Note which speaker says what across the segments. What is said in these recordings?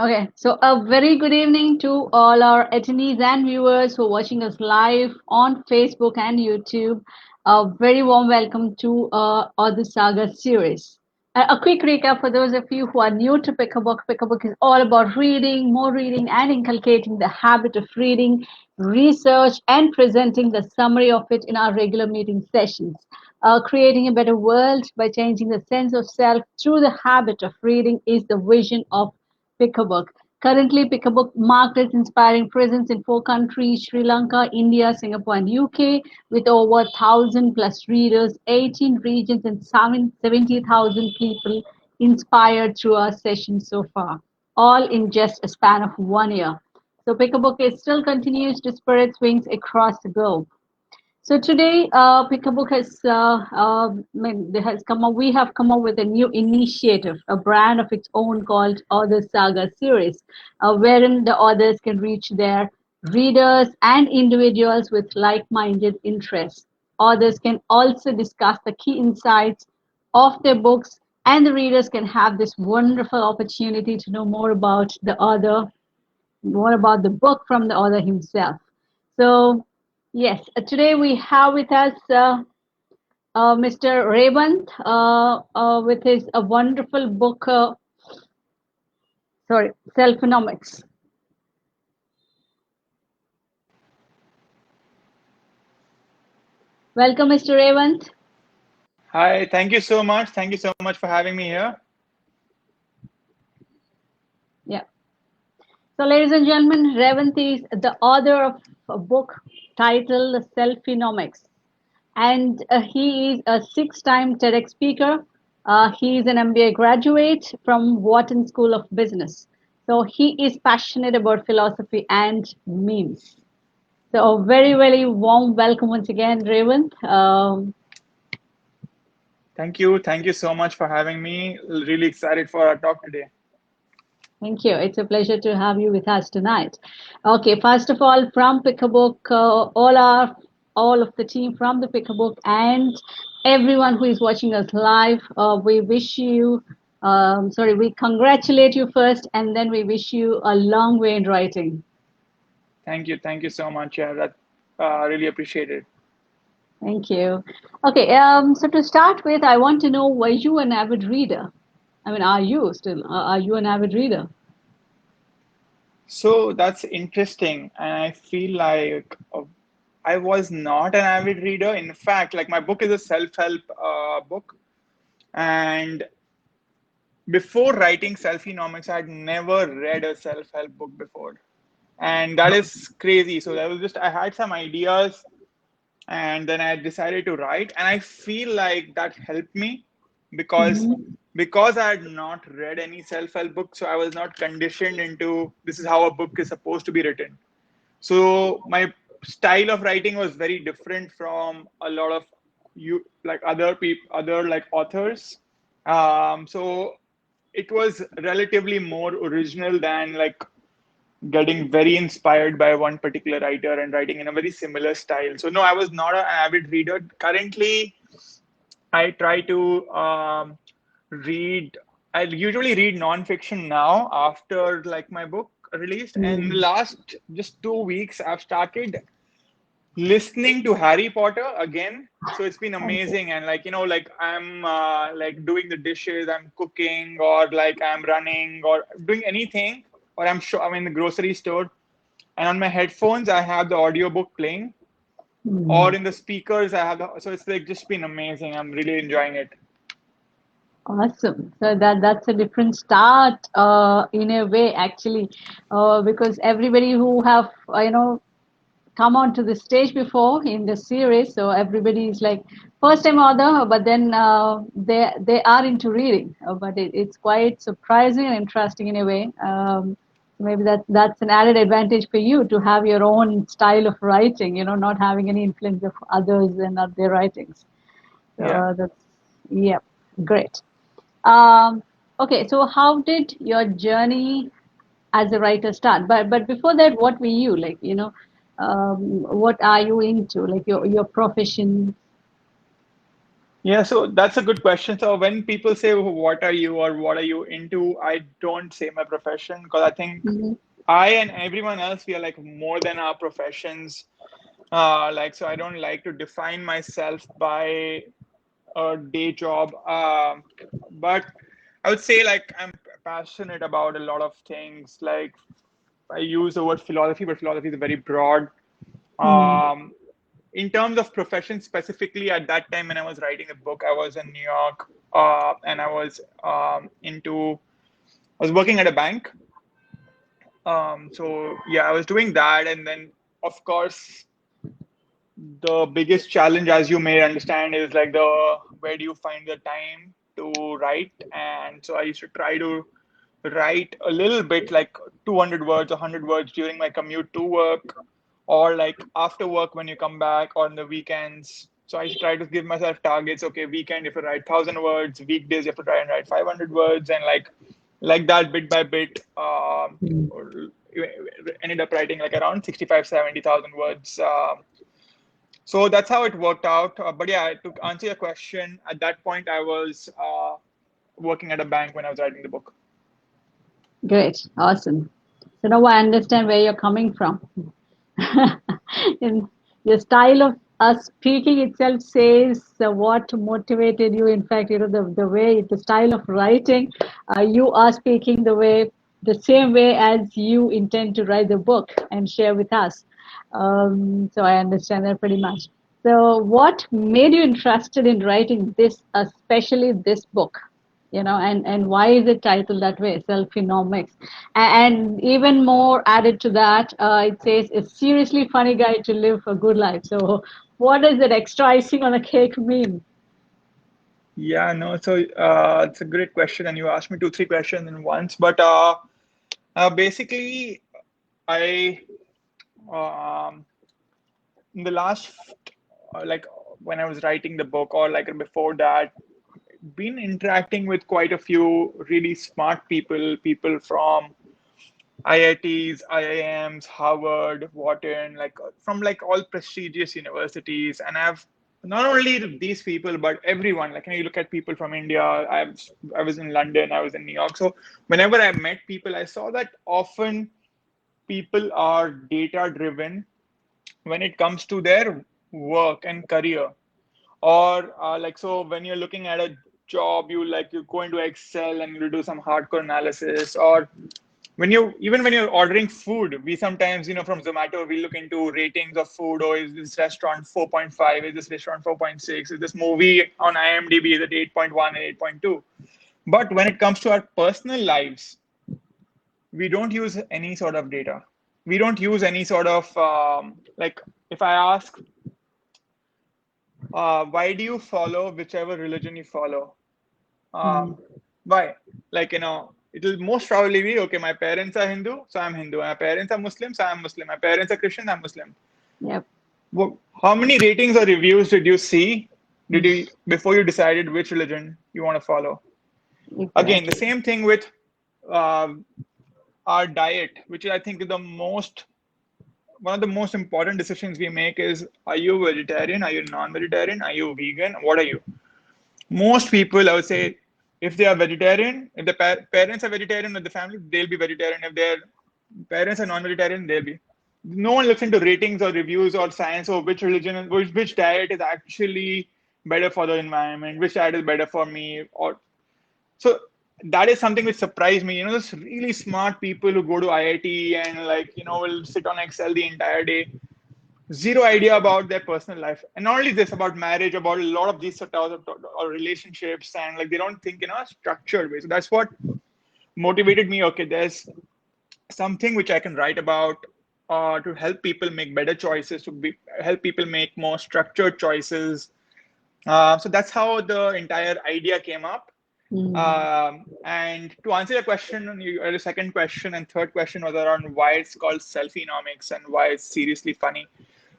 Speaker 1: Okay, so a very good evening to all our attendees and viewers who are watching us live on Facebook and YouTube. A very warm welcome to the Saga series. A quick recap for those of you who are new to Pick a Book. Pick a Book is all about reading, more reading, and inculcating the habit of reading, research, and presenting the summary of it in our regular meeting sessions. Creating a better world by changing the sense of self through the habit of reading is the vision of Pick a Book. Currently, Pick a Book marked its inspiring presence in four countries: Sri Lanka, India, Singapore, and UK, with over 1,000 plus readers, 18 regions, and 70,000 people inspired through our sessions so far, all in just a span of 1 year. So, Pick a Book is still continues to spread its wings across the globe. So today, Pickabook has come up. We have come up with a new initiative, a brand of its own called Author Saga series, wherein the authors can reach their readers and individuals with like-minded interests. Authors can also discuss the key insights of their books, and the readers can have this wonderful opportunity to know more about the author, more about the book from the author himself. So, yes, today we have with us Mr. Revant with his a wonderful book, sorry, Self-Economics. Welcome, Mr. Revant.
Speaker 2: Hi, thank you so much. Thank you so much for having me here.
Speaker 1: Yeah. So, ladies and gentlemen, Revant is the author of a book titled Self-Economics, and he is a six-time TEDx speaker. He is an MBA graduate from Wharton School of Business. So he is passionate about philosophy and memes. So very, very warm welcome once again, Revant.
Speaker 2: Thank you. Thank you so much for having me. Really excited for our talk today.
Speaker 1: Thank you. It's a pleasure to have you with us tonight. Okay, first of all, from Pick a Book, all of the team from the Pick a Book and everyone who is watching us live, we wish you, we congratulate you first, and then we wish you a long way in writing.
Speaker 2: Thank you. Thank you so much. Yeah, that really appreciate it.
Speaker 1: Thank you. Okay, so to start with, I want to know, were you an avid reader? I mean, are you still? Are you an avid reader?
Speaker 2: So that's interesting, and I feel like I was not an avid reader. In fact, like my book is a self-help book, and before writing Self-Economics, I had never read a self-help book before, and that is crazy. So that was just I had some ideas and then I decided to write, and I feel like that helped me because
Speaker 1: Mm-hmm.
Speaker 2: because I had not read any self-help book, so I was not conditioned into this is how a book is supposed to be written. So my style of writing was very different from a lot of you like other people, other like authors. So it was relatively more original than like getting very inspired by one particular writer and writing in a very similar style. So no, I was not an avid reader. Currently, I try to read. I usually read nonfiction now after like my book released. And the
Speaker 1: Mm.
Speaker 2: last just 2 weeks, I've started listening to Harry Potter again. So it's been
Speaker 1: Okay.
Speaker 2: amazing. And like like I'm like doing the dishes, I'm cooking, or like I'm running, or doing anything, or I'm in the grocery store and on my headphones I have the audiobook playing, or
Speaker 1: Mm.
Speaker 2: in the speakers I have so it's like just been amazing. I'm really enjoying it.
Speaker 1: Awesome. So that's a different start in a way, actually, because everybody who have come onto the stage before in the series, so everybody is like first time author, but then they are into reading, but it's quite surprising and interesting in a way. Maybe that's an added advantage for you to have your own style of writing, not having any influence of others and their writings. So
Speaker 2: Yeah.
Speaker 1: that's, yeah, great. Um, okay, so how did your journey as a writer start? But before that, what were you like? What are you into? Like your profession?
Speaker 2: Yeah, so that's a good question. So when people say, "What are you?" or "What are you into?" I don't say my profession because I think
Speaker 1: Hmm.
Speaker 2: I and everyone else we are like more than our professions. So I don't like to define myself by a day job. But I would say like I'm passionate about a lot of things. Like I use the word philosophy, but philosophy is very broad.
Speaker 1: Mm.
Speaker 2: Um, in terms of profession specifically, at that time when I was writing the book, I was in New York, and I was I was working at a bank. So yeah, I was doing that, and then of course the biggest challenge, as you may understand, is like the where do you find the time to write? And so I used to try to write a little bit, like 200 words, 100 words during my commute to work, or like after work when you come back on the weekends. So I used to try to give myself targets. Okay, weekend if you write 1,000 words, weekdays you have to try and write 500 words, and like that bit by bit.
Speaker 1: Mm.
Speaker 2: Ended up writing like around 65, 70,000 words. So that's how it worked out. But yeah, to answer your question, at that point I was working at a bank when I was writing the book.
Speaker 1: Great, awesome. So now I understand where you're coming from. In your style of speaking itself says what motivated you. In fact, the way, the style of writing, you are speaking the same way as you intend to write the book and share with us. So I understand that pretty much. So, what made you interested in writing this, especially this book? And why is it titled that way, self-economics? And even more added to that, it says a seriously funny guide to live a good life. So what does that extra icing on the cake mean?
Speaker 2: Yeah, no, so it's a great question, and you asked me two, three questions in once. But basically, I um, in the last like when I was writing the book, or like before that, been interacting with quite a few really smart people, people from IITs, IIMs, Harvard, Wharton, like from like all prestigious universities. And I've not only these people, but everyone. Like when you look at people from India, I was in London, I was in New York. So whenever I met people, I saw that often people are data driven when it comes to their work and career. Or like so when you're looking at a job, you go into Excel and you do some hardcore analysis. Or when you're ordering food, we sometimes, from Zomato, we look into ratings of food. Or is this restaurant 4.5? Is this restaurant 4.6? Is this movie on IMDb, is it 8.1 and 8.2? But when it comes to our personal lives, we don't use any sort of data. We don't use any sort of like if I ask, why do you follow whichever religion you follow?
Speaker 1: Mm.
Speaker 2: Why? Like, it'll most probably be okay, my parents are Hindu, so I'm Hindu. My parents are Muslim, so I'm Muslim. My parents are Christian, I'm Muslim.
Speaker 1: Yep.
Speaker 2: Well, how many ratings or reviews did you see did
Speaker 1: Mm.
Speaker 2: you before you decided which religion you want to follow? Again, the
Speaker 1: Exactly.
Speaker 2: same thing with uh, our diet, which I think is the most one of the most important decisions we make is: are you vegetarian? Are you non-vegetarian? Are you vegan? What are you? Most people, I would say, if they are vegetarian, if the parents are vegetarian with the family, they'll be vegetarian. If their parents are non-vegetarian, they'll be. No one looks into ratings or reviews or science or which religion, which diet is actually better for the environment, which diet is better for me, or so. That is something which surprised me. Those really smart people who go to IIT and will sit on Excel the entire day, zero idea about their personal life, and not only this, about marriage, about a lot of these sort of or relationships, and like they don't think in a structured way. So that's what motivated me. Okay, there's something which I can write about to help people make better choices, help people make more structured choices. So that's how the entire idea came up.
Speaker 1: Mm.
Speaker 2: And to answer your question, your second question and third question was around why it's called selfie-nomics and why it's seriously funny.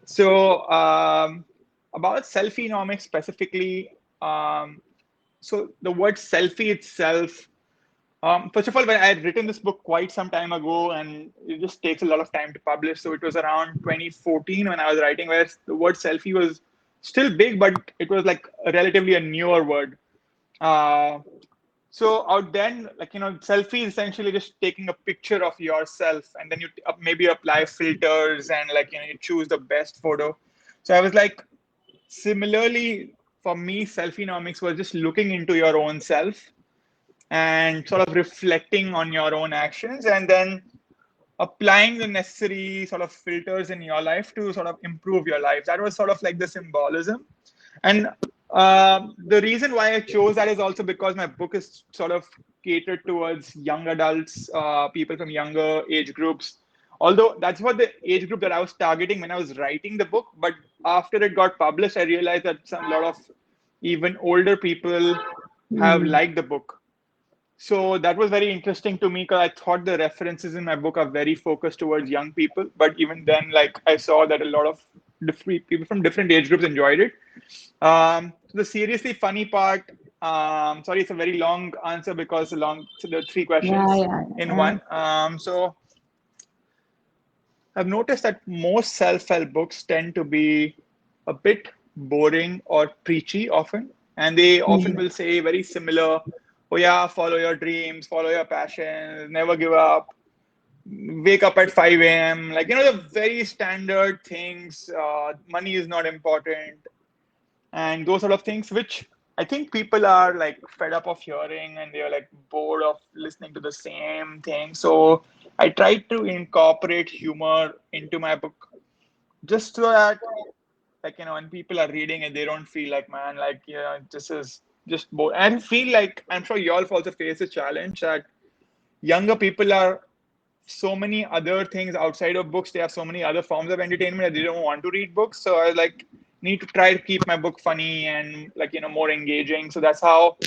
Speaker 2: So, about selfie-nomics specifically, so the word selfie itself, first of all, when I had written this book quite some time ago, and it just takes a lot of time to publish. So it was around 2014 when I was writing, where the word selfie was still big, but it was like relatively a newer word. Uh, so out then, like, selfie is essentially just taking a picture of yourself, and then you maybe apply filters and, like, you choose the best photo. So I was like, similarly, for me, selfie-nomics was just looking into your own self and sort of reflecting on your own actions, and then applying the necessary sort of filters in your life to sort of improve your life. That was sort of like the symbolism. And the reason why I chose that is also because my book is sort of catered towards young adults, people from younger age groups. Although that's what the age group that I was targeting when I was writing the book. But after it got published, I realized that some lot of even older people have
Speaker 1: Mm.
Speaker 2: liked the book. So that was very interesting to me because I thought the references in my book are very focused towards young people. But even then, like, I saw that a lot of different people from different age groups enjoyed it. The seriously funny part, sorry, it's a very long answer because so there are three
Speaker 1: Yeah,
Speaker 2: questions
Speaker 1: yeah,
Speaker 2: in
Speaker 1: yeah.
Speaker 2: one. So I've noticed that most self-help books tend to be a bit boring or preachy often, and they often
Speaker 1: Mm.
Speaker 2: will say very similar, oh yeah, follow your dreams, follow your passions, never give up, wake up at 5 a.m. Like, the very standard things, money is not important, and those sort of things, which I think people are like fed up of hearing and they're like bored of listening to the same thing. So I tried to incorporate humor into my book just so that, like, when people are reading it, they don't feel like, man, like, this is just bored. And I feel like, I'm sure you all also face a challenge that younger people are so many other things outside of books. They have so many other forms of entertainment that they don't want to read books. So I like need to try to keep my book funny and, like, more engaging. So that's how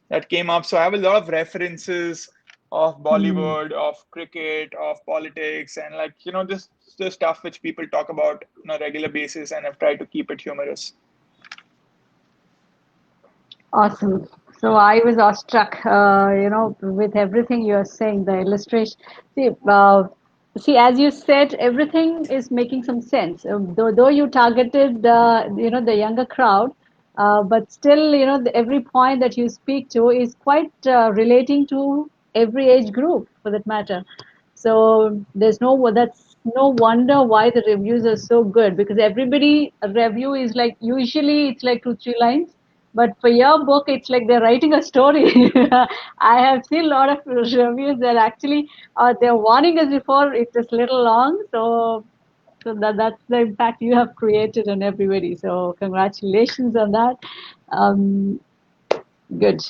Speaker 2: that came up. So I have a lot of references of
Speaker 1: Mm.
Speaker 2: Bollywood, of cricket, of politics, and, like, just the stuff which people talk about on a regular basis, and I've tried to keep it humorous.
Speaker 1: Awesome. So I was awestruck, with everything you're saying, the illustration. See, as you said, everything is making some sense. Though you targeted, the younger crowd, but still, every point that you speak to is quite relating to every age group, for that matter. So that's no wonder why the reviews are so good, because everybody a review is like, usually it's like two, three lines, but for your book, it's like they're writing a story. I have seen a lot of reviews that actually they're warning us before it is little long. So that's the impact you have created on everybody. So congratulations on that. Um, Good.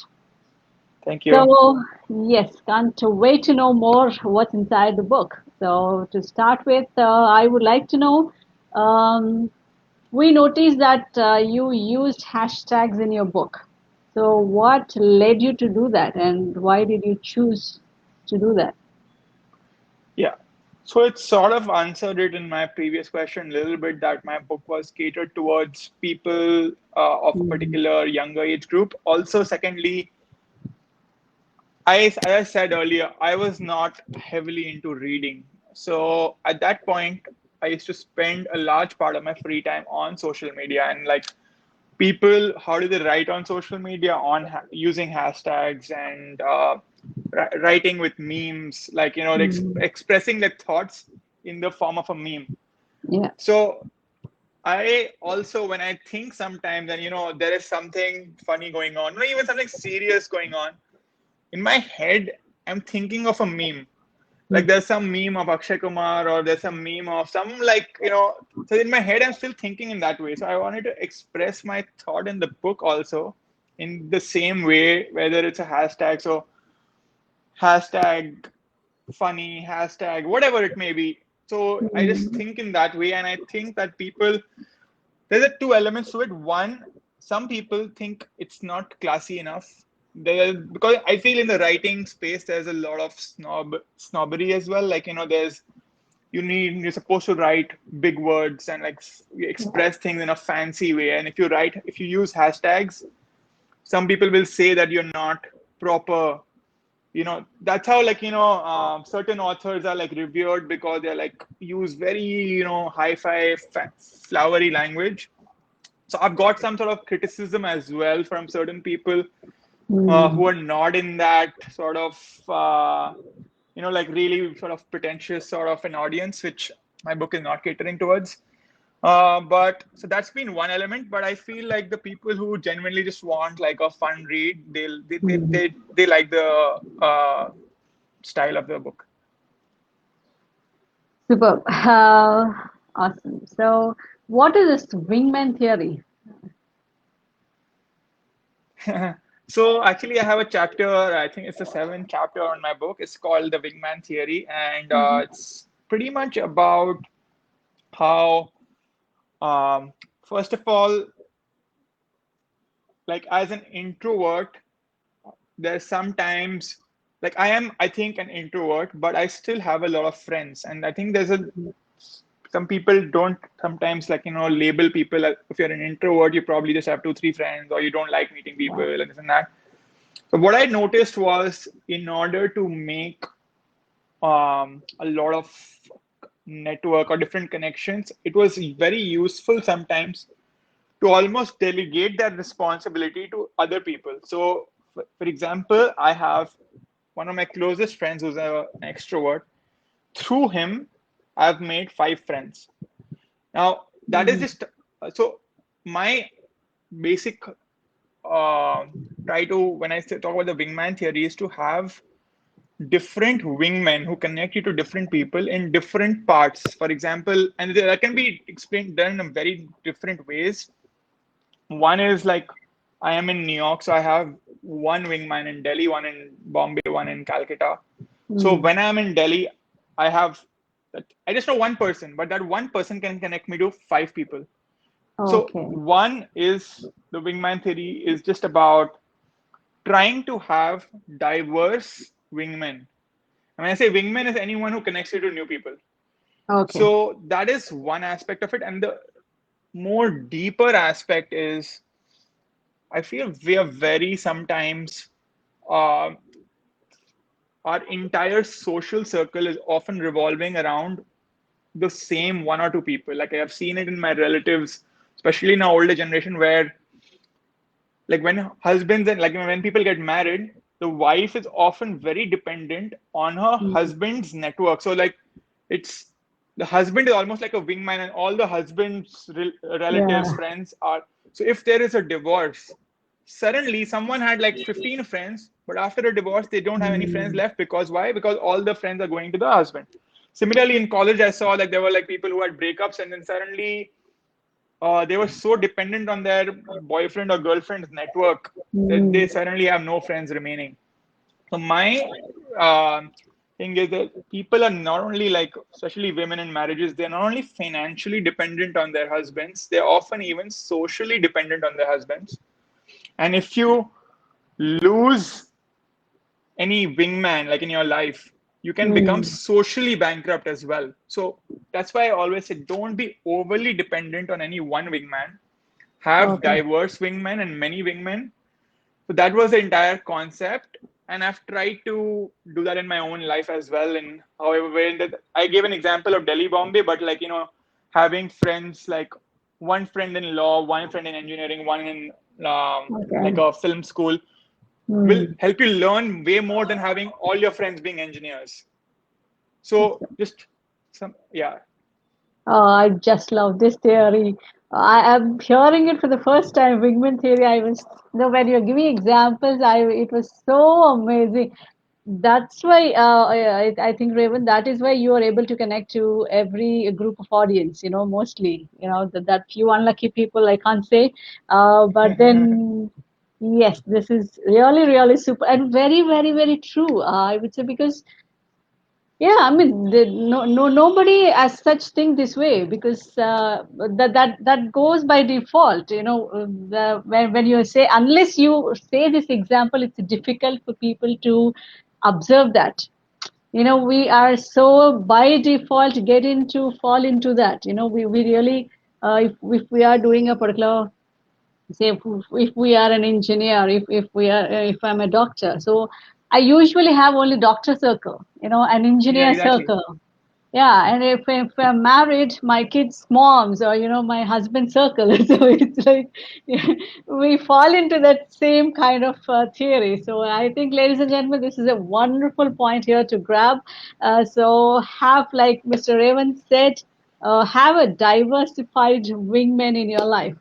Speaker 2: Thank you.
Speaker 1: So yes, can't wait to know more what's inside the book. So to start with, I would like to know. Um, we noticed that you used hashtags in your book. So, what led you to do that, and why did you choose to do that?
Speaker 2: Yeah. So it sort of answered it in my previous question a little bit that my book was catered towards people of a
Speaker 1: Mm.
Speaker 2: particular younger age group. Also, secondly, as I said earlier, I was not heavily into reading. So at that point, I used to spend a large part of my free time on social media, and, like, people, how do they write on social media on using hashtags and writing with memes, like,
Speaker 1: Mm.
Speaker 2: expressing their thoughts in the form of a meme.
Speaker 1: Yeah.
Speaker 2: So I also, when I think sometimes, and, there is something funny going on, or even something serious going on, in my head, I'm thinking of a meme. Like,
Speaker 1: Mm.
Speaker 2: there's some meme of Akshay Kumar, or there's some meme of some, like, so in my head, I'm still thinking in that way. So I wanted to express my thought in the book also in the same way, whether it's a hashtag. So hashtag funny, hashtag whatever it may be. So I just
Speaker 1: Mm.
Speaker 2: think in that way. And I think that people, there's a two elements to it. One, some people think it's not classy enough. Because I feel in the writing space there's a lot of snobbery as well. Like, there's you're supposed to write big words and, like, express things in a fancy way. And if you use hashtags, some people will say that you're not proper. That's how, like, certain authors are, like, revered because they're, like, use very, hi-fi flowery language. So I've got some sort of criticism as well from certain people who
Speaker 1: Mm.
Speaker 2: are not in that sort of like really sort of pretentious sort of an audience, which my book is not catering towards. But so that's been one element. But I feel like the people who genuinely just want like a fun read,
Speaker 1: Mm.
Speaker 2: they like the style of the book.
Speaker 1: Superb. Awesome. So, what is this wingman theory?
Speaker 2: So actually, I have a chapter. I think it's the seventh chapter on my book. It's called the Wingman Theory, and
Speaker 1: Mhm.
Speaker 2: it's pretty much about how, um, first of all, like as an introvert, there's sometimes like I think an introvert, but I still have a lot of friends, and I think there's a some people don't sometimes label people as, if you're an introvert, you probably just have two, three friends, or you don't like meeting people and this and that. So what I noticed was in order to make a lot of network or different connections, it was very useful sometimes to almost delegate that responsibility to other people. So, for example, I have one of my closest friends who's an extrovert. Through him, I've made five friends. Now, that is
Speaker 1: Mhm.
Speaker 2: just so my basic try to when I talk about the wingman theory is to have different wingmen who connect you to different people in different parts. For example, and that can be explained done in very different ways. One is like I am in New York, so I have one wingman in Delhi, one in Bombay, one in Calcutta. So
Speaker 1: Mm.
Speaker 2: when I'm in Delhi, I have I just know one person, but that one person can connect me to five people. So
Speaker 1: Okay.
Speaker 2: one is the wingman theory is just about trying to have diverse wingmen. And when I say wingman is anyone who connects you to new people.
Speaker 1: Okay.
Speaker 2: So that is one aspect of it. And the more deeper aspect is I feel we are very sometimes uh, our entire social circle is often revolving around the same one or two people. Like I have seen it in my relatives, especially in our older generation, where like when husbands and like when people get married, the wife is often very dependent on her
Speaker 1: Mm.
Speaker 2: husband's network. So like it's the husband is almost like a wingman, and all the husband's relatives,
Speaker 1: Yeah.
Speaker 2: friends are. So if there is a divorce, suddenly someone had like 15 friends, but after a divorce, they don't have any friends
Speaker 1: Mm.
Speaker 2: left because why? Because all the friends are going to the husband. Similarly, in college, I saw like there were like people who had breakups, and then suddenly they were so dependent on their boyfriend or girlfriend's network that they
Speaker 1: Mm.
Speaker 2: suddenly have no friends remaining. So my thing is that people are not only like, especially women in marriages, they're not only financially dependent on their husbands, they're often even socially dependent on their husbands. And if you lose any wingman like in your life, you can become
Speaker 1: Mm.
Speaker 2: socially bankrupt as well. So that's why I always say don't be overly dependent on any one wingman, have
Speaker 1: Okay.
Speaker 2: diverse wingmen and many wingmen. So that was the entire concept. And I've tried to do that in my own life as well. And however, when that I gave an example of Delhi, Bombay, but like, having friends like one friend in law, one friend in engineering, one in like
Speaker 1: Okay.
Speaker 2: a film school will
Speaker 1: Mm.
Speaker 2: help you learn way more than having all your friends being engineers. So just yeah.
Speaker 1: Oh, I just love this theory. I am hearing it for the first time. Wingman theory. I was, when you're giving examples, it was so amazing. That's why I think Raven, that is why you are able to connect to every group of audience. Mostly, that few unlucky people I can't say, but then yes, this is really really super and very very very true. I would say because yeah, I mean, nobody as such think this way because that goes by default. When you say unless you say this example, it's difficult for people to observe that. We are so by default get into fall into that. We really if we are doing a particular say if we are an engineer if I'm a doctor, so I usually have only doctor circle, an
Speaker 2: Yeah,
Speaker 1: engineer
Speaker 2: exactly.
Speaker 1: circle, Yeah, and if I'm married, my kids' moms or my husband's circle. So it's like we fall into that same kind of theory. So I think, ladies and gentlemen, this is a wonderful point here to grab. So have, like Mr. Raven said, have a diversified wingman in your life.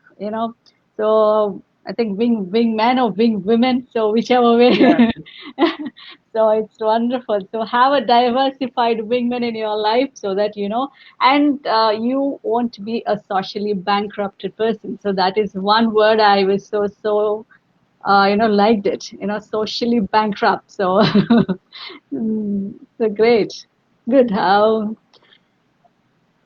Speaker 1: So I think wing men or wing women, so whichever
Speaker 2: Yeah.
Speaker 1: way. So it's wonderful. So have a diversified wingman in your life so that and you won't be a socially bankrupted person. So that is one word I was so liked it. Socially bankrupt. So so great, good. How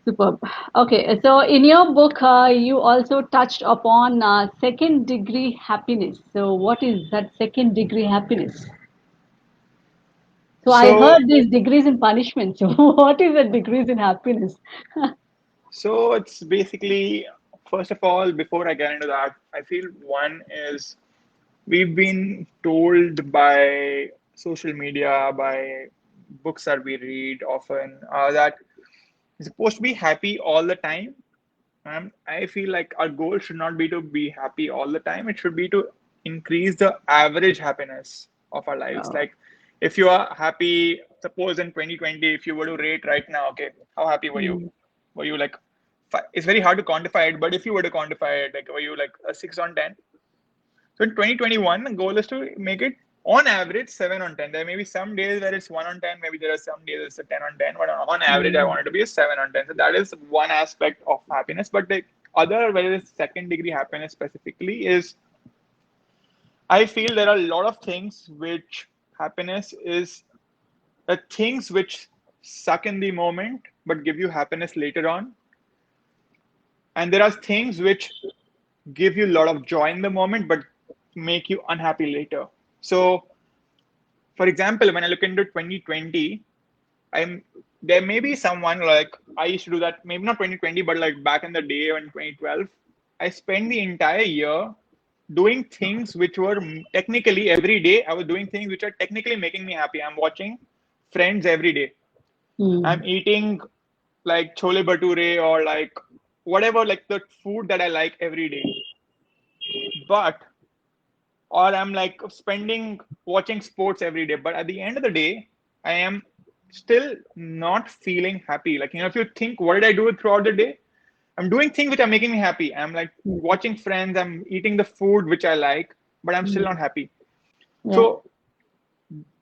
Speaker 1: superb. Okay, so in your book, you also touched upon second degree happiness. So what is that second degree happiness? So I
Speaker 2: So,
Speaker 1: heard these degrees in punishment. So what is the degrees in happiness?
Speaker 2: so it's basically, first of all, before I get into that, I feel one is we've been told by social media, by books that we read often, that you're supposed to be happy all the time. I feel like our goal should not be to be happy all the time. It should be to increase the average happiness of our lives.
Speaker 1: Oh,
Speaker 2: Like, if you are happy, suppose in 2020, if you were to rate right now, okay, how happy were you?
Speaker 1: mm,
Speaker 2: Were you like, it's very hard to quantify it, but if you were to quantify it, like, were you like a 6 on 10? So in 2021, the goal is to make it on average 7 on 10. There may be some days where it's 1 on 10, maybe there are some days it's a 10 on 10, but on average, I
Speaker 1: mm,
Speaker 2: want it to be a 7 on 10. So that is one aspect of happiness. But the other, whether it's second degree happiness specifically, is I feel there are a lot of things which happiness is the things which suck in the moment but give you happiness later on. And there are things which give you a lot of joy in the moment but make you unhappy later. So, for example, when I look into 2020, I'm there may be someone like I used to do that, maybe not 2020, but like back in the day in 2012, I spent the entire year doing things which were technically every day. I was doing things which are technically making me happy. I'm watching Friends every day. I'm
Speaker 1: mm,
Speaker 2: eating like chole bhature or like whatever, like the food that I like every day. But or I'm like spending watching sports every day. But at the end of the day, I am still not feeling happy. Like, if you think, what did I do throughout the day? I'm doing things which are making me happy. I'm like
Speaker 1: mm,
Speaker 2: watching Friends, I'm eating the food which I like, but I'm still
Speaker 1: mm.
Speaker 2: not happy.
Speaker 1: Yeah.
Speaker 2: So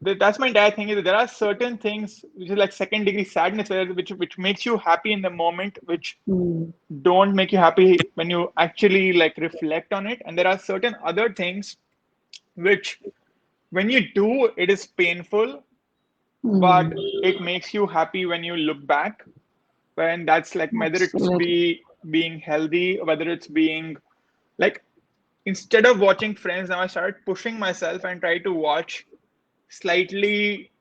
Speaker 2: that's my entire thing is that there are certain things which is like second degree sadness, which makes you happy in the moment, which
Speaker 1: Mm,
Speaker 2: don't make you happy when you actually like reflect on it. And there are certain other things which when you do, it is painful,
Speaker 1: mm.
Speaker 2: but it makes you happy when you look back. When that's like whether it's
Speaker 1: Absolutely.
Speaker 2: being healthy, whether it's being like instead of watching Friends, now I started pushing myself and try to watch slightly.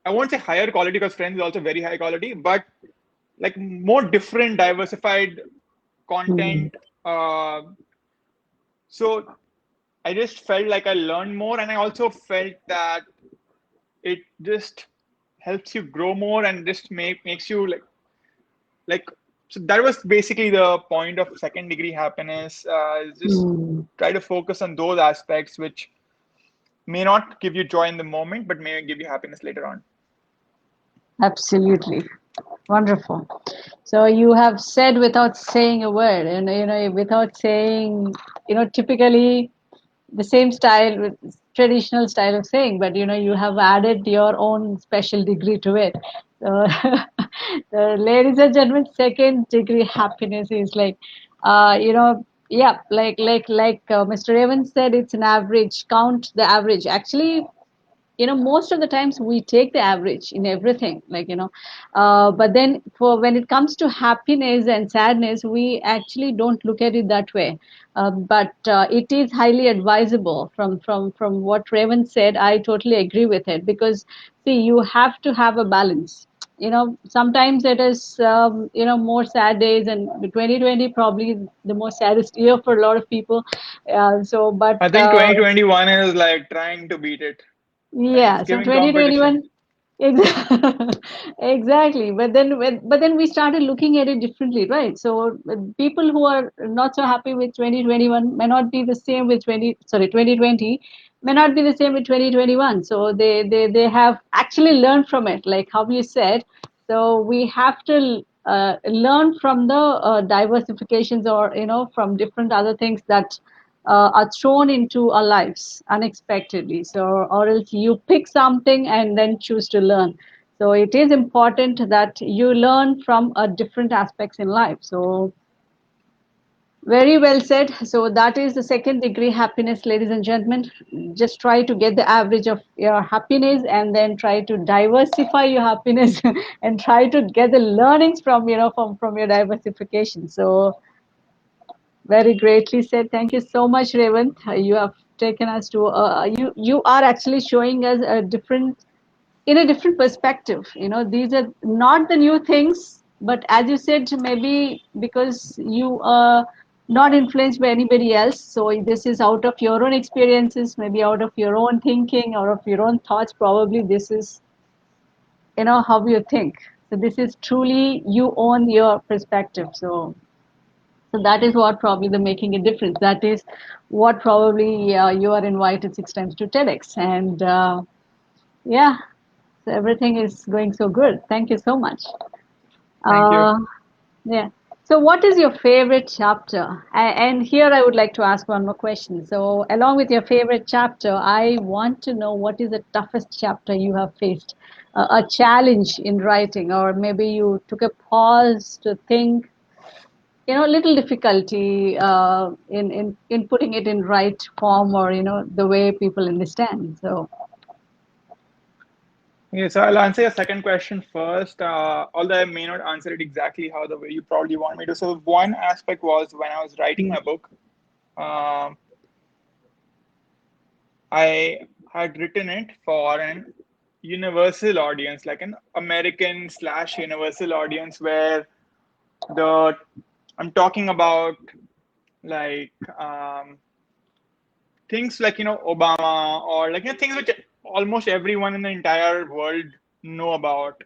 Speaker 2: I won't say higher quality because Friends is also very high quality, but like more different, diversified
Speaker 1: Mm,
Speaker 2: content. Uh, so I just felt like I learned more, and I also felt that it just helps you grow more and just makes you like so that was basically the point of second degree happiness, is just
Speaker 1: mm.
Speaker 2: try to focus on those aspects which may not give you joy in the moment but may give you happiness later on.
Speaker 1: Absolutely. Wonderful. So you have said without saying a word, and without saying, typically the same style, traditional style of saying, but you have added your own special degree to it. So, ladies and gentlemen, second degree happiness is like, yeah, like Mr. Evans said, it's an average. Count the average. Actually, most of the times we take the average in everything, like but then for when it comes to happiness and sadness, we actually don't look at it that way. But it is highly advisable. From what Raven said, I totally agree with it, because see, you have to have a balance. Sometimes it is more sad days, and 2020 probably the most saddest year for a lot of people. So but
Speaker 2: I think 2021 is like trying to beat it, like it's
Speaker 1: yeah, so
Speaker 2: giving competition.
Speaker 1: 2021. Exactly. Exactly. But then we started looking at it differently, right? So people who are not so happy with 2021 may not be the same with 2020 may not be the same with 2021. So they have actually learned from it, like how you said. So we have to learn from the diversifications, or from different other things that are thrown into our lives unexpectedly. So, or else you pick something and then choose to learn. So it is important that you learn from different aspects in life. So very well said. So that is the second degree happiness, ladies and gentlemen. Just try to get the average of your happiness, and then try to diversify your happiness and try to get the learnings from from your diversification. So very greatly said. Thank you so much, Revant. You have taken us to you are actually showing us a different in a different perspective. These are not the new things, but as you said, maybe because you are not influenced by anybody else, so this is out of your own experiences, maybe out of your own thinking or of your own thoughts. Probably this is how you think. So this is truly you own your perspective. So that is what probably the making a difference. That is what probably you are invited 6 times to TEDx. And yeah, so everything is going so good. Thank you so much.
Speaker 2: Thank you.
Speaker 1: Uh, yeah. So what is your favorite chapter? And here I would like to ask one more question. So along with your favorite chapter, I want to know what is the toughest chapter you have faced, a challenge in writing, or maybe you took a pause to think, little difficulty in putting it in right form, or the way people understand. So
Speaker 2: Okay, so I'll answer your second question first, although I may not answer it exactly how the way you probably want me to. So one aspect was when I was writing
Speaker 1: mm,
Speaker 2: my book, um, I had written it for an universal audience, like an American slash universal audience, where the I'm talking about like things like Obama, or like things which almost everyone in the entire world know about.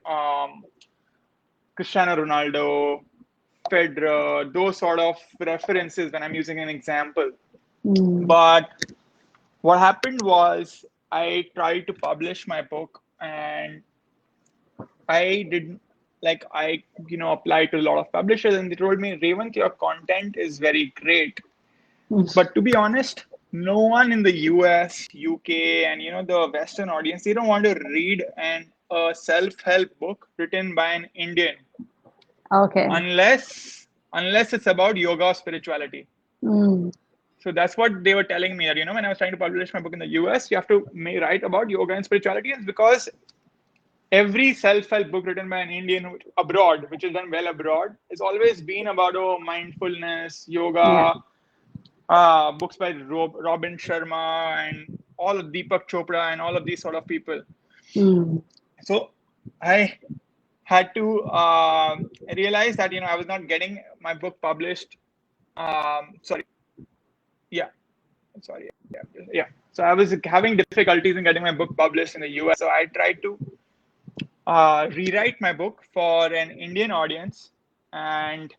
Speaker 2: Cristiano Ronaldo, Federer, those sort of references when I'm using an example.
Speaker 1: mm,
Speaker 2: But what happened was I tried to publish my book, and I didn't like I applied to a lot of publishers, and they told me, Revant, your content is very great.
Speaker 1: mm.
Speaker 2: But to be honest, no one in the US, UK, and the Western audience, they don't want to read an a self-help book written by an Indian
Speaker 1: Okay.
Speaker 2: unless it's about yoga or spirituality.
Speaker 1: Mm,
Speaker 2: So that's what they were telling me, that when I was trying to publish my book in the US, you have to write about yoga and spirituality. It's because every self-help book written by an Indian abroad, which is done well abroad, has always been about mindfulness,
Speaker 1: yeah.
Speaker 2: yoga, books by Robin Sharma and all of Deepak Chopra and all of these sort of people.
Speaker 1: Mm,
Speaker 2: So I had to realize that I was not getting my book published. Sorry, yeah, sorry, yeah. So I was having difficulties in getting my book published in the US. So I tried to rewrite my book for an Indian audience, and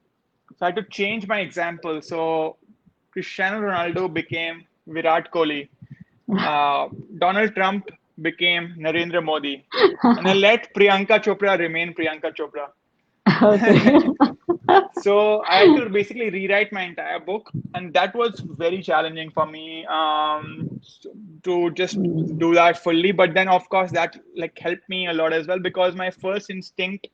Speaker 2: so I had to change my example. So Cristiano Ronaldo became Virat Kohli. Donald Trump became Narendra Modi, and I let Priyanka Chopra remain Priyanka Chopra.
Speaker 1: okay.
Speaker 2: So I had to basically rewrite my entire book, and that was very challenging for me to just
Speaker 1: Mm,
Speaker 2: do that fully. But then, of course, that like helped me a lot as well, because my first instinct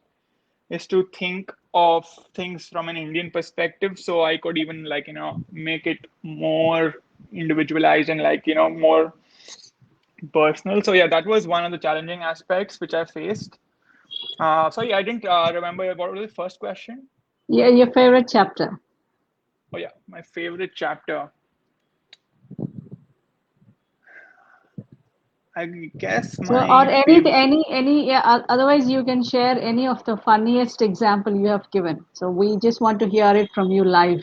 Speaker 2: is to think of things from an Indian perspective, so I could even make it more individualized and more personal. So yeah, that was one of the challenging aspects which I faced. Sorry, I didn't remember what was the first question.
Speaker 1: yeah, your favorite chapter.
Speaker 2: Oh yeah, my favorite chapter. I guess
Speaker 1: So, or
Speaker 2: my favorite.
Speaker 1: yeah, otherwise you can share any of the funniest example you have given. So we just want to hear it from you live.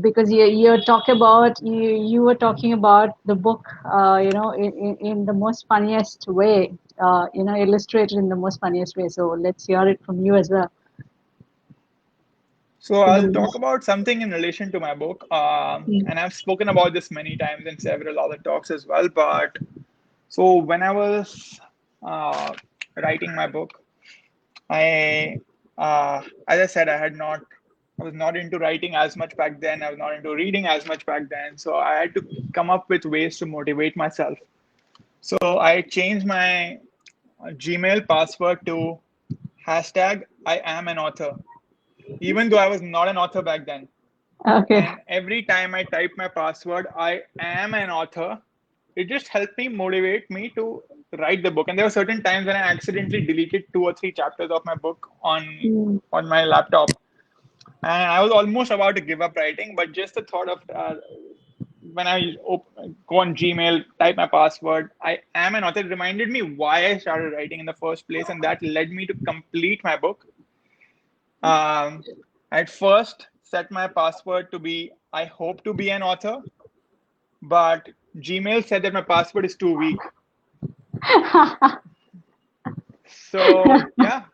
Speaker 1: because you were talking about the book, in the most funniest way, illustrated in the most funniest way. So let's hear it from you as well.
Speaker 2: So
Speaker 1: So
Speaker 2: I'll
Speaker 1: the,
Speaker 2: talk about something in relation to my book,
Speaker 1: mm,
Speaker 2: and I've spoken about this many times in several other talks as well. But so when I was uh, writing my book, I, as I said, I was not into writing as much back then. I was not into reading as much back then. So I had to come up with ways to motivate myself. So I changed my Gmail password to hashtag I am an author, even though I was not an author back then.
Speaker 1: okay.
Speaker 2: And every time I type my password, I am an author, it just helped me motivate me to write the book. And there were certain times when I accidentally deleted 2 or 3 chapters of my book
Speaker 1: Mm.
Speaker 2: on my laptop, and I was almost about to give up writing. But just the thought of when I go on Gmail, type my password, I am an author, it reminded me why I started writing in the first place, and that led me to complete my book. Um, at first, set my password to be I hope to be an author, but Gmail said that my password is too weak. So yeah,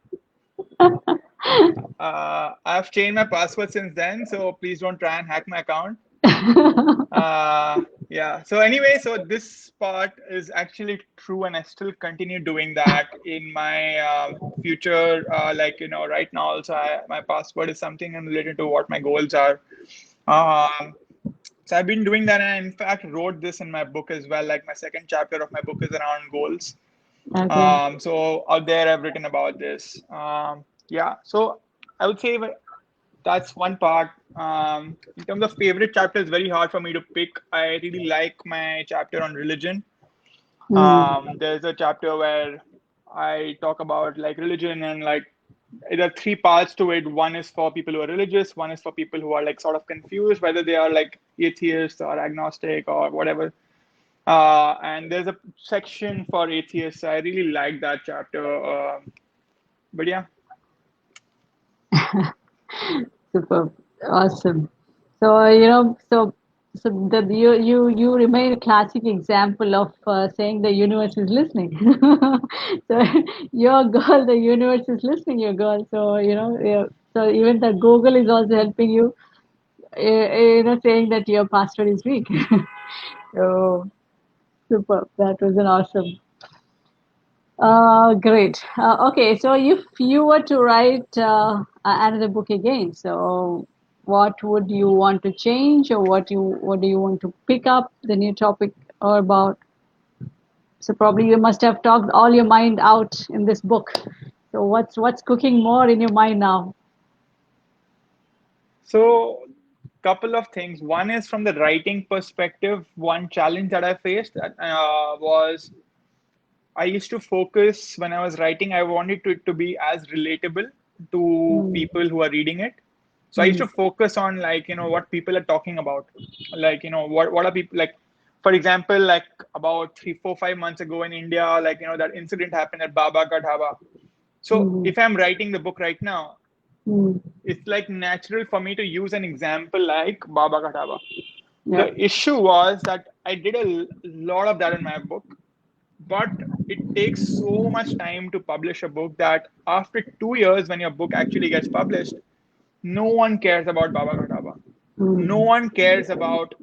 Speaker 2: I've changed my password since then. So please don't try and hack my account. Yeah. So anyway, so this part is actually true, and I still continue doing that in my future. Like right now, also my password is something related to what my goals are. Um, so I've been doing that, and I in fact wrote this in my book as well. Like my second chapter of my book is around goals.
Speaker 1: Okay.
Speaker 2: So out there, I've written about this. Yeah. So I would say that's one part. In terms of favorite chapter, it's very hard for me to pick. I really like my chapter on religion.
Speaker 1: Mm.
Speaker 2: There's a chapter where I talk about like religion and like there are 3 parts to it. One is for people who are religious. One is for people who are like sort of confused whether they are like atheists or agnostic or whatever. And there's a section for atheists. I really like that chapter. But yeah.
Speaker 1: Super. Awesome. So, you remain a classic example of saying the universe is listening. So your girl, the universe is listening, your girl. So, yeah, so even the Google is also helping you, saying that your password is weak. So super. That was an awesome. Great. Okay, so if you were to write another book again, so what would you want to change, or what do you want to pick up the new topic or about? So probably you must have talked all your mind out in this book. So what's cooking more in your mind now?
Speaker 2: So, couple of things. One is from the writing perspective. One challenge that I faced was I used to focus when I was writing. I wanted it to be as relatable to
Speaker 1: Mm,
Speaker 2: people who are reading it. So I used
Speaker 1: mm,
Speaker 2: to focus on like what people are talking about, like what are people like. For example, like about 3, 4, 5 months ago in India, like that incident happened at Baba Ka Dhaba. So
Speaker 1: mm,
Speaker 2: if I'm writing the book right now,
Speaker 1: mm.
Speaker 2: it's like natural for me to use an example like Baba Ka Dhaba.
Speaker 1: Yeah.
Speaker 2: The issue was that I did a lot of that in my book, but it takes so much time to publish a book that after 2 years, when your book actually gets published, no one cares about Baba Ka Dhaba. No
Speaker 1: Mm,
Speaker 2: one cares about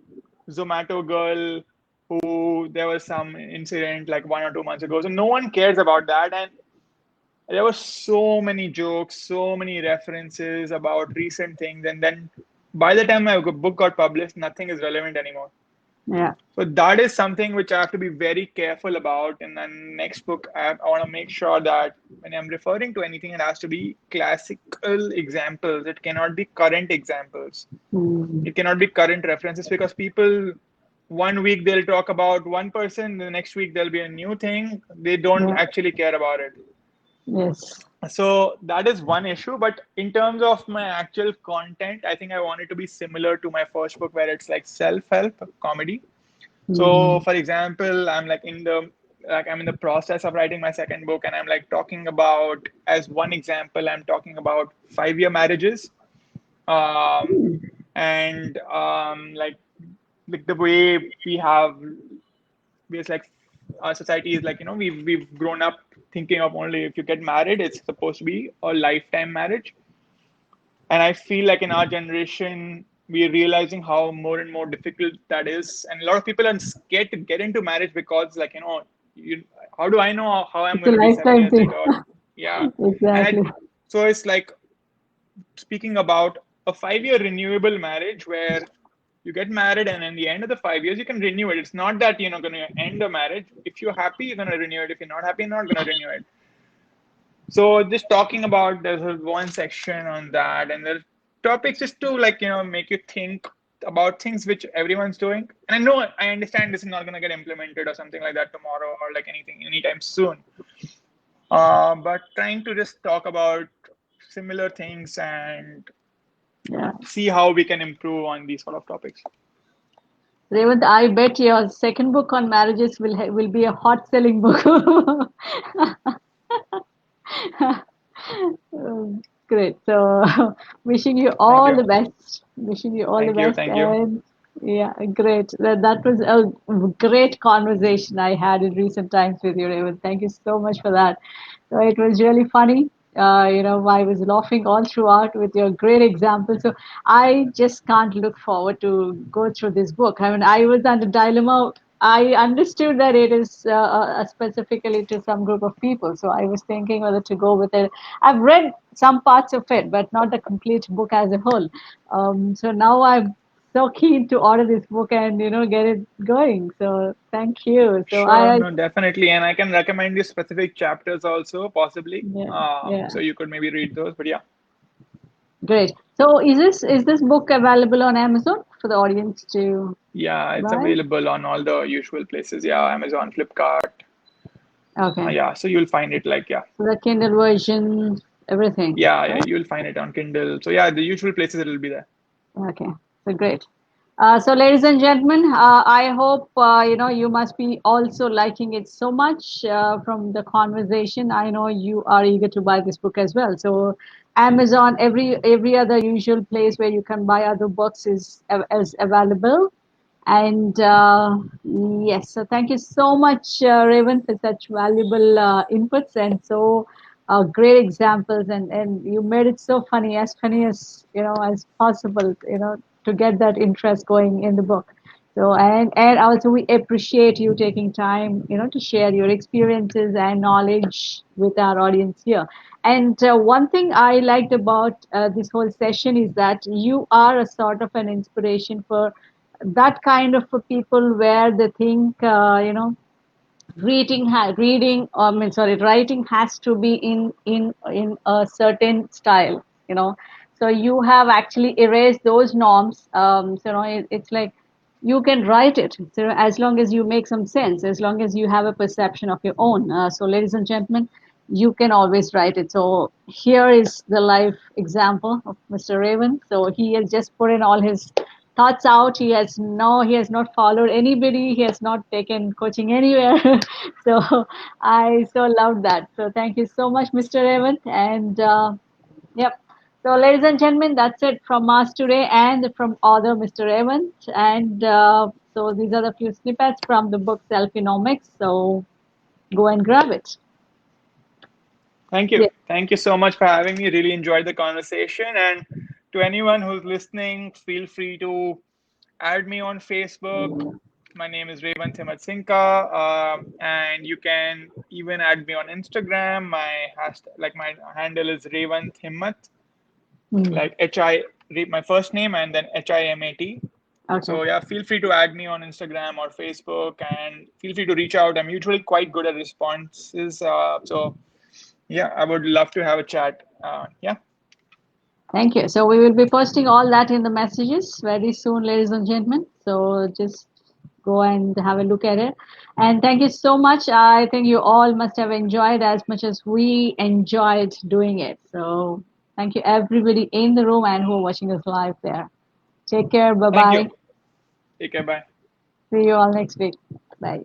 Speaker 2: Zomato girl who there was some incident like 1 or 2 months ago. So no one cares about that. And there were so many jokes, so many references about recent things. And then by the time my book got published, nothing is relevant anymore.
Speaker 1: yeah.
Speaker 2: So that is something which I have to be very careful about. In the next book, I want to make sure that when I'm referring to anything, it has to be classical examples. It cannot be current examples.
Speaker 1: Mm,
Speaker 2: It cannot be current references because people, one week they'll talk about one person, the next week there'll be a new thing. They don't
Speaker 1: yeah.
Speaker 2: actually care about it.
Speaker 1: Yes.
Speaker 2: So that is one issue. But in terms of my actual content, I think I want it to be similar to my first book where it's like self-help comedy. So,
Speaker 1: Mm,
Speaker 2: for example, I'm in the process of writing my second book, and I'm like talking about as one example, I'm talking about 5-year marriages. Um,
Speaker 1: mm.
Speaker 2: and like the way we have, because like our society is like, we've grown up thinking of only if you get married, it's supposed to be a lifetime marriage. And I feel like in our generation, we're realizing how more and more difficult that is. And a lot of people are scared to get into marriage because, like, you, how do I know how I'm
Speaker 1: It's a
Speaker 2: going to be seven
Speaker 1: lifetime
Speaker 2: years
Speaker 1: thing.
Speaker 2: later? Or, yeah. And
Speaker 1: Exactly.
Speaker 2: so it's like speaking about a 5 year renewable marriage where you get married and in the end of the 5 years, you can renew it. It's not that you're not going to end the marriage. If you're happy, you're going to renew it. If you're not happy, you're not going to renew it. So just talking about, there's one section on that, and there's topics just to like make you think about things which everyone's doing. And I know, I understand this is not going to get implemented or something like that tomorrow or like anything anytime soon. But trying to just talk about similar things and
Speaker 1: Yeah.
Speaker 2: see how we can improve on these sort of topics.
Speaker 1: Revant, I bet your second book on marriages will be a hot selling book. Great. So, wishing you
Speaker 2: Thank
Speaker 1: all
Speaker 2: you.
Speaker 1: the best. Wishing you all the
Speaker 2: Thank you.
Speaker 1: best.
Speaker 2: Thank you.
Speaker 1: And yeah, great. That was a great conversation I had in recent times with you, Raven. Thank you so much for that. So it was really funny. I was laughing all throughout with your great example. So I just can't look forward to go through this book. I mean, I was under dilemma. I understood that it is specifically to some group of people. So I was thinking whether to go with it. I've read some parts of it, but not the complete book as a whole. So now I'm so keen to order this book and get it going. So thank you. So
Speaker 2: Sure,
Speaker 1: I
Speaker 2: no, definitely. And I can recommend you specific chapters also, possibly.
Speaker 1: yeah, yeah.
Speaker 2: So you could maybe read those. But yeah,
Speaker 1: Great. So is this book available on Amazon for the audience to
Speaker 2: yeah, it's
Speaker 1: buy?
Speaker 2: available on all the usual places. Yeah, Amazon, Flipkart.
Speaker 1: Okay.
Speaker 2: Yeah, so you'll find it like, yeah,
Speaker 1: So the Kindle version, everything,
Speaker 2: yeah,
Speaker 1: right?
Speaker 2: you'll find it on Kindle. So yeah, the usual places it'll be there.
Speaker 1: Okay. So great. So ladies and gentlemen, I hope you must be also liking it so much from the conversation. I know you are eager to buy this book as well. So Amazon, every other usual place where you can buy other books is available. And yes, so thank you so much, Raven, for such valuable inputs and so great examples. And you made it so funny, as funny as as possible, to get that interest going in the book. So and also we appreciate you taking time, to share your experiences and knowledge with our audience here. And one thing I liked about this whole session is that you are a sort of an inspiration for that kind of people where they think I mean, sorry, writing has to be in a certain style, so you have actually erased those norms. So it's like you can write it, so as long as you make some sense, as long as you have a perception of your own. So ladies and gentlemen, you can always write it. So here is the live example of Mr. Raven. So he has just put in all his thoughts out. He has not followed anybody. He has not taken coaching anywhere. So I so love that. So thank you so much, Mr. Raven. And yep. So ladies and gentlemen, that's it from us today and from author Mr. Raven. And so these are the few snippets from the book Selfienomics. So go and grab it.
Speaker 2: Thank you.
Speaker 1: Yes.
Speaker 2: Thank you so much for having me. Really enjoyed the conversation. And to anyone who's listening, feel free to add me on Facebook. My name is Revant Himatsingka, and you can even add me on Instagram. My hashtag, like my handle is Revant Himmat,
Speaker 1: Hmm.
Speaker 2: like my first name and then HIMAT.
Speaker 1: Okay.
Speaker 2: So yeah, feel free to add me on Instagram or Facebook, and feel free to reach out. I'm usually quite good at responses. So yeah, I would love to have a chat. Yeah,
Speaker 1: Thank you. So we will be posting all that in the messages very soon, ladies and gentlemen. So just go and have a look at it. And thank you so much. I think you all must have enjoyed as much as we enjoyed doing it. So thank you everybody in the room and who are watching us live there. Take care. Bye
Speaker 2: thank you.
Speaker 1: bye.
Speaker 2: Take care. Bye.
Speaker 1: See you all next week. Bye.